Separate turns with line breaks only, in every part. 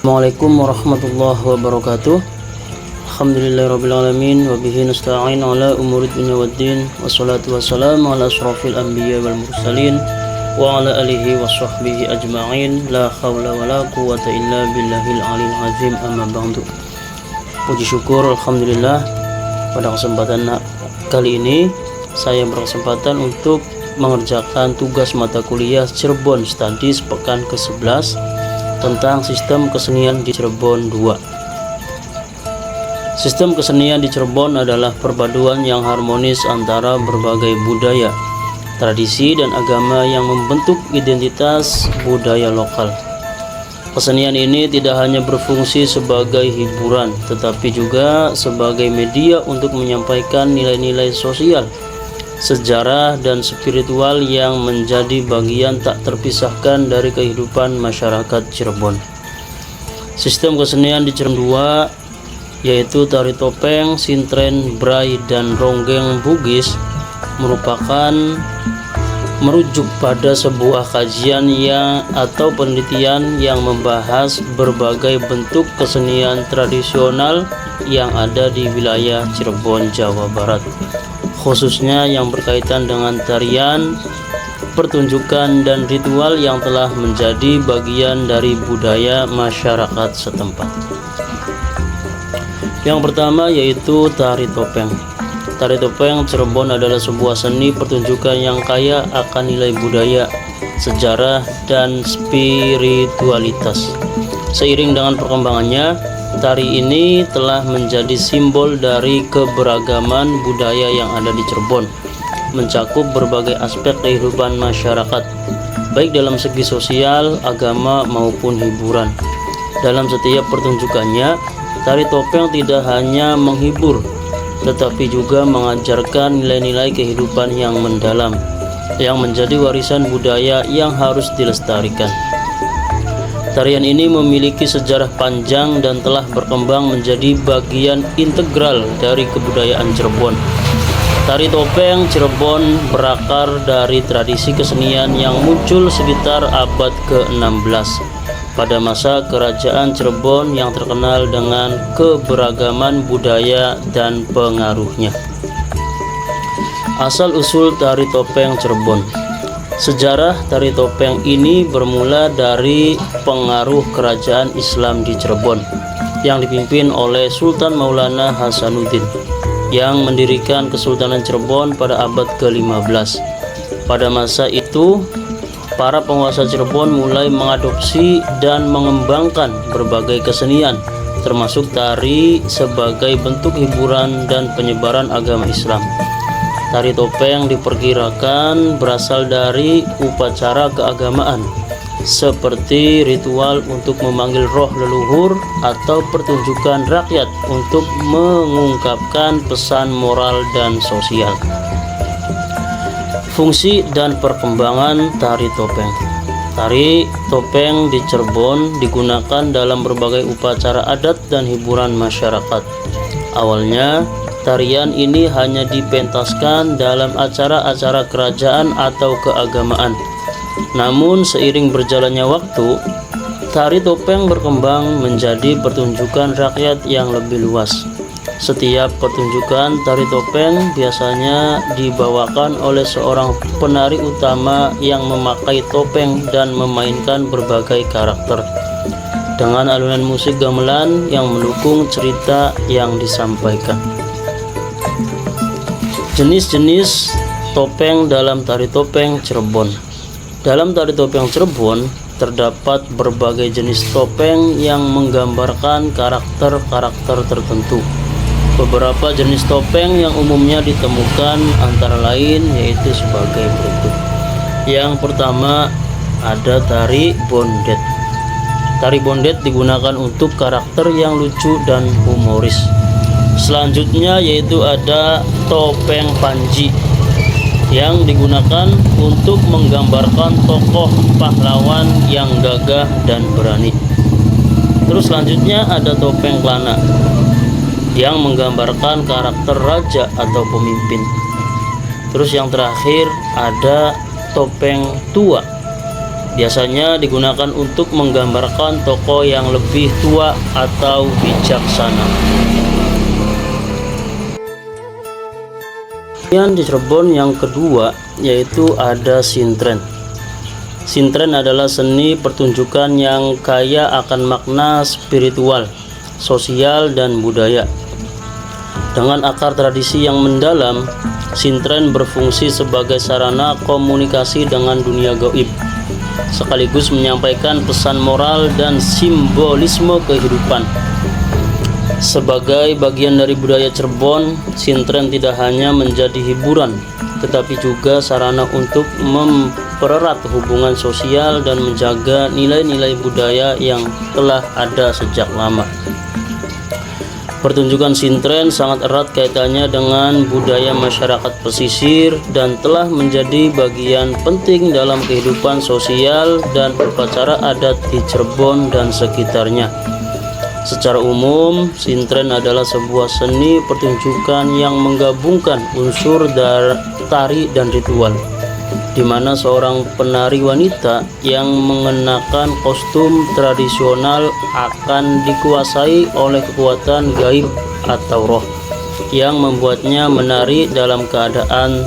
Assalamualaikum warahmatullahi wabarakatuh. Alhamdulillahirrabbilalamin. Wabihi nasta'in ala umuri dunya waddin. Wassalatu wassalamu ala asrafil anbiya wal mursalin wa ala alihi wa sahbihi ajma'in. La hawla wa la quwata illa billahil alil azim, amma ba'du. Puji syukur Alhamdulillah, pada kesempatan kali ini saya berkesempatan untuk mengerjakan tugas mata kuliah Cirebon Studies pekan ke-11 tentang sistem kesenian di Cirebon 2. Sistem kesenian di Cirebon adalah perpaduan yang harmonis antara berbagai budaya, tradisi, dan agama yang membentuk identitas budaya lokal. Kesenian ini tidak hanya berfungsi sebagai hiburan, tetapi juga sebagai media untuk menyampaikan nilai-nilai sosial, sejarah, dan spiritual yang menjadi bagian tak terpisahkan dari kehidupan masyarakat Cirebon. Sistem kesenian di Cirebon 2, yaitu tari topeng, sintren, bray, dan ronggeng Bugis, merujuk pada sebuah kajian atau penelitian yang membahas berbagai bentuk kesenian tradisional yang ada di wilayah Cirebon, Jawa Barat, khususnya yang berkaitan dengan tarian, pertunjukan, dan ritual yang telah menjadi bagian dari budaya masyarakat setempat. Yang pertama yaitu tari topeng. Tari topeng Cirebon adalah sebuah seni pertunjukan yang kaya akan nilai budaya, sejarah, dan spiritualitas. Seiring dengan perkembangannya, tari ini telah menjadi simbol dari keberagaman budaya yang ada di Cirebon, mencakup berbagai aspek kehidupan masyarakat, baik dalam segi sosial, agama, maupun hiburan. Dalam setiap pertunjukannya, tari topeng tidak hanya menghibur, tetapi juga mengajarkan nilai-nilai kehidupan yang mendalam, yang menjadi warisan budaya yang harus dilestarikan. Tarian ini memiliki sejarah panjang dan telah berkembang menjadi bagian integral dari kebudayaan Cirebon. Tari topeng Cirebon berakar dari tradisi kesenian yang muncul sekitar abad ke-16 pada masa Kerajaan Cirebon yang terkenal dengan keberagaman budaya dan pengaruhnya. Asal-usul tari topeng Cirebon. Sejarah tari topeng ini bermula dari pengaruh kerajaan Islam di Cirebon yang dipimpin oleh Sultan Maulana Hasanuddin yang mendirikan Kesultanan Cirebon pada abad ke-15. Pada masa itu, para penguasa Cirebon mulai mengadopsi dan mengembangkan berbagai kesenian, termasuk tari, sebagai bentuk hiburan dan penyebaran agama Islam. Tari topeng diperkirakan berasal dari upacara keagamaan, seperti ritual untuk memanggil roh leluhur atau pertunjukan rakyat untuk mengungkapkan pesan moral dan sosial. Fungsi dan perkembangan tari topeng. Tari topeng di Cirebon digunakan dalam berbagai upacara adat dan hiburan masyarakat. Awalnya, tarian ini hanya dipentaskan dalam acara-acara kerajaan atau keagamaan. Namun, seiring berjalannya waktu, tari topeng berkembang menjadi pertunjukan rakyat yang lebih luas. Setiap pertunjukan tari topeng biasanya dibawakan oleh seorang penari utama yang memakai topeng dan memainkan berbagai karakter dengan alunan musik gamelan yang mendukung cerita yang disampaikan. Jenis-jenis topeng dalam tari topeng Cirebon. Dalam tari topeng Cirebon terdapat berbagai jenis topeng yang menggambarkan karakter-karakter tertentu. Beberapa jenis topeng yang umumnya ditemukan antara lain yaitu sebagai berikut. Yang pertama ada tari bondet. Tari bondet digunakan untuk karakter yang lucu dan humoris. Selanjutnya yaitu ada topeng panji yang digunakan untuk menggambarkan tokoh pahlawan yang gagah dan berani. Terus selanjutnya ada topeng kelana yang menggambarkan karakter raja atau pemimpin. Terus yang terakhir ada topeng tua Biasanya digunakan untuk menggambarkan tokoh yang lebih tua atau bijaksana. Kemudian di Cirebon yang kedua yaitu ada sintren. Sintren adalah seni pertunjukan yang kaya akan makna spiritual, sosial, dan budaya. Dengan akar tradisi yang mendalam, sintren berfungsi sebagai sarana komunikasi dengan dunia gaib, sekaligus menyampaikan pesan moral dan simbolisme kehidupan. Sebagai bagian dari budaya Cirebon, sintren tidak hanya menjadi hiburan, tetapi juga sarana untuk mempererat hubungan sosial dan menjaga nilai-nilai budaya yang telah ada sejak lama. Pertunjukan sintren sangat erat kaitannya dengan budaya masyarakat pesisir dan telah menjadi bagian penting dalam kehidupan sosial dan upacara adat di Cirebon dan sekitarnya. Secara umum, sintren adalah sebuah seni pertunjukan yang menggabungkan unsur tari dan ritual, di mana seorang penari wanita yang mengenakan kostum tradisional akan dikuasai oleh kekuatan gaib atau roh yang membuatnya menari dalam keadaan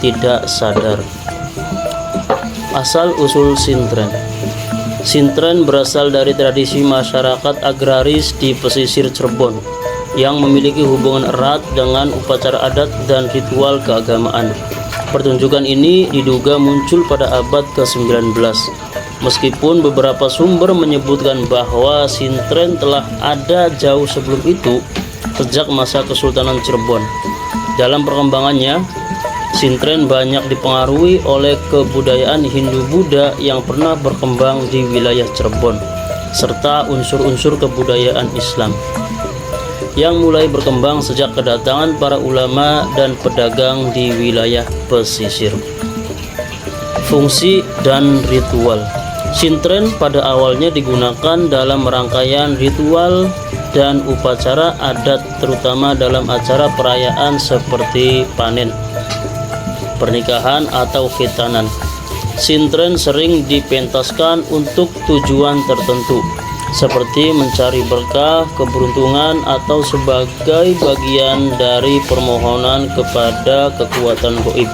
tidak sadar. Asal-usul sintren. Sintren berasal dari tradisi masyarakat agraris di pesisir Cirebon yang memiliki hubungan erat dengan upacara adat dan ritual keagamaan. Pertunjukan ini diduga muncul pada abad ke-19, meskipun beberapa sumber menyebutkan bahwa sintren telah ada jauh sebelum itu, sejak masa Kesultanan Cirebon. Dalam perkembangannya, sintren banyak dipengaruhi oleh kebudayaan Hindu-Buddha yang pernah berkembang di wilayah Cirebon, serta unsur-unsur kebudayaan Islam yang mulai berkembang sejak kedatangan para ulama dan pedagang di wilayah pesisir. Fungsi dan ritual. Sintren pada awalnya digunakan dalam rangkaian ritual dan upacara adat, terutama dalam acara perayaan seperti panen, pernikahan, atau khitanan. Sintren sering dipentaskan untuk tujuan tertentu, seperti mencari berkah, keberuntungan, atau sebagai bagian dari permohonan kepada kekuatan gaib.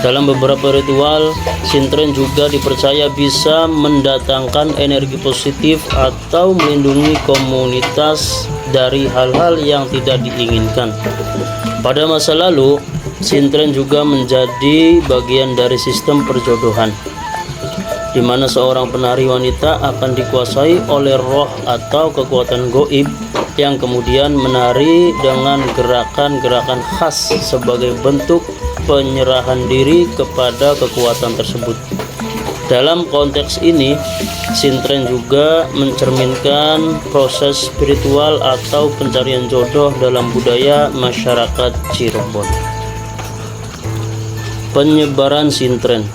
Dalam beberapa ritual, sintren juga dipercaya bisa mendatangkan energi positif atau melindungi komunitas dari hal-hal yang tidak diinginkan. Pada masa lalu, sintren juga menjadi bagian dari sistem perjodohan, di mana seorang penari wanita akan dikuasai oleh roh atau kekuatan gaib yang kemudian menari dengan gerakan-gerakan khas sebagai bentuk penyerahan diri kepada kekuatan tersebut. Dalam konteks ini, sintren juga mencerminkan proses spiritual atau pencarian jodoh dalam budaya masyarakat Cirebon. Penyebaran sintren.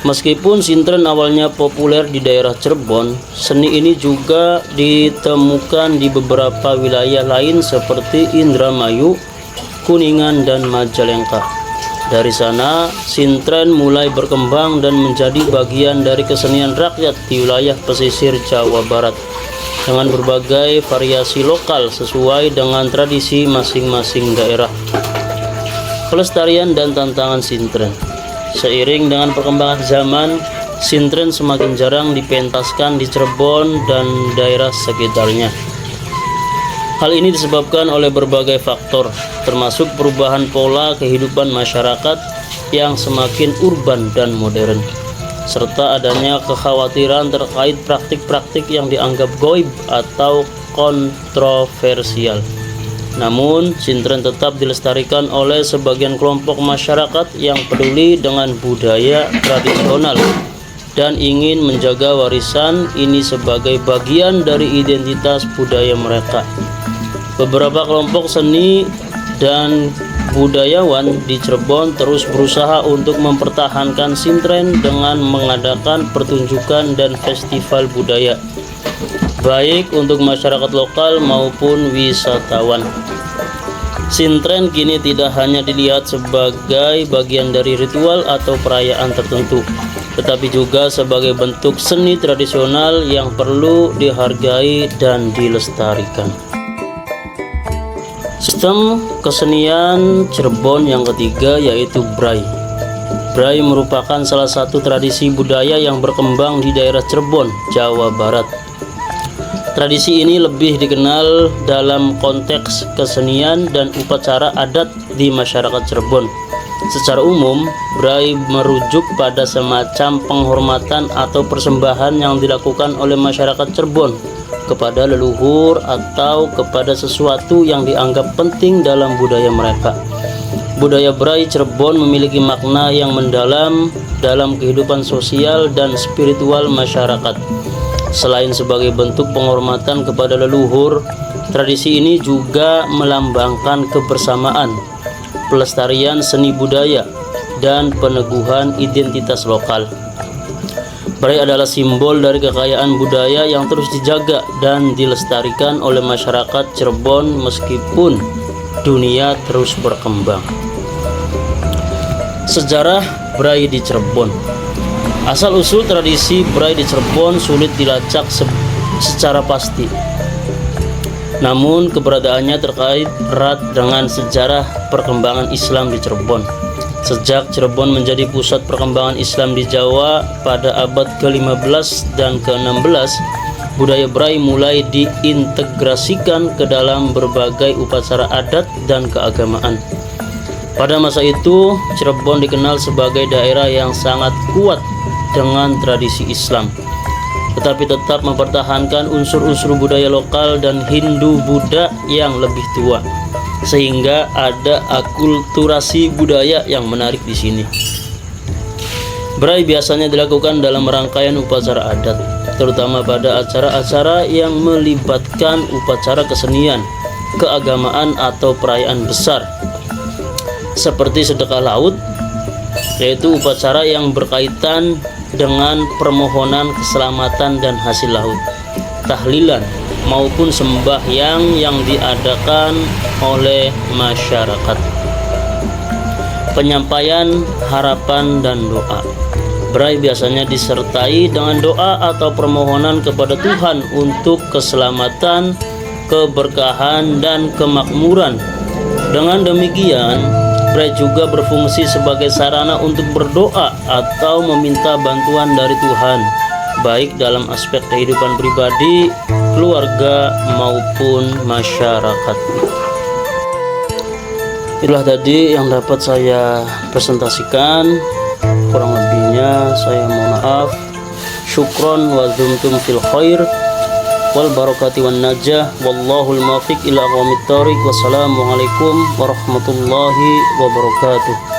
Meskipun sintren awalnya populer di daerah Cirebon, seni ini juga ditemukan di beberapa wilayah lain seperti Indramayu, Kuningan, dan Majalengka. Dari sana, sintren mulai berkembang dan menjadi bagian dari kesenian rakyat di wilayah pesisir Jawa Barat dengan berbagai variasi lokal sesuai dengan tradisi masing-masing daerah. Pelestarian dan tantangan sintren. Seiring dengan perkembangan zaman, sintren semakin jarang dipentaskan di Cirebon dan daerah sekitarnya. Hal ini disebabkan oleh berbagai faktor, termasuk perubahan pola kehidupan masyarakat yang semakin urban dan modern, serta adanya kekhawatiran terkait praktik-praktik yang dianggap gaib atau kontroversial. Namun, sintren tetap dilestarikan oleh sebagian kelompok masyarakat yang peduli dengan budaya tradisional dan ingin menjaga warisan ini sebagai bagian dari identitas budaya mereka. Beberapa kelompok seni dan budayawan di Cirebon terus berusaha untuk mempertahankan sintren dengan mengadakan pertunjukan dan festival budaya, baik untuk masyarakat lokal maupun wisatawan. Sintren kini tidak hanya dilihat sebagai bagian dari ritual atau perayaan tertentu, tetapi juga sebagai bentuk seni tradisional yang perlu dihargai dan dilestarikan. Sistem kesenian Cirebon yang ketiga yaitu Bray. Bray merupakan salah satu tradisi budaya yang berkembang di daerah Cirebon, Jawa Barat. Tradisi ini lebih dikenal dalam konteks kesenian dan upacara adat di masyarakat Cirebon. Secara umum, Bray merujuk pada semacam penghormatan atau persembahan yang dilakukan oleh masyarakat Cirebon kepada leluhur atau kepada sesuatu yang dianggap penting dalam budaya mereka. Budaya Bray Cirebon memiliki makna yang mendalam dalam kehidupan sosial dan spiritual masyarakat. Selain sebagai bentuk penghormatan kepada leluhur, tradisi ini juga melambangkan kebersamaan, pelestarian seni budaya, dan peneguhan identitas lokal. Bray adalah simbol dari kekayaan budaya yang terus dijaga dan dilestarikan oleh masyarakat Cirebon meskipun dunia terus berkembang. Sejarah Bray di Cirebon. Asal-usul tradisi Bray di Cirebon sulit dilacak secara pasti. Namun keberadaannya terkait erat dengan sejarah perkembangan Islam di Cirebon. Sejak Cirebon menjadi pusat perkembangan Islam di Jawa pada abad ke-15 dan ke-16, budaya Bray mulai diintegrasikan ke dalam berbagai upacara adat dan keagamaan. Pada masa itu, Cirebon dikenal sebagai daerah yang sangat kuat dengan tradisi Islam, tetapi tetap mempertahankan unsur-unsur budaya lokal dan Hindu-Buddha yang lebih tua, sehingga ada akulturasi budaya yang menarik di sini. Bray biasanya dilakukan dalam rangkaian upacara adat, terutama pada acara-acara yang melibatkan upacara kesenian, keagamaan atau perayaan besar, seperti sedekah laut, yaitu upacara yang berkaitan dengan permohonan keselamatan dan hasil laut, tahlilan, maupun sembahyang yang diadakan oleh masyarakat. Penyampaian harapan dan doa. Bray biasanya disertai dengan doa atau permohonan kepada Tuhan untuk keselamatan, keberkahan, dan kemakmuran. Dengan demikian, Bray juga berfungsi sebagai sarana untuk berdoa atau meminta bantuan dari Tuhan, baik dalam aspek kehidupan pribadi, keluarga, maupun masyarakat. Itulah tadi yang dapat saya presentasikan. Kurang lebihnya saya mohon maaf. Syukron wa dumtum fil khair wal barakati wan najah, wallahul muwaffiq ila aqwamit thoriq. Wassalamualaikum warahmatullahi wabarakatuh.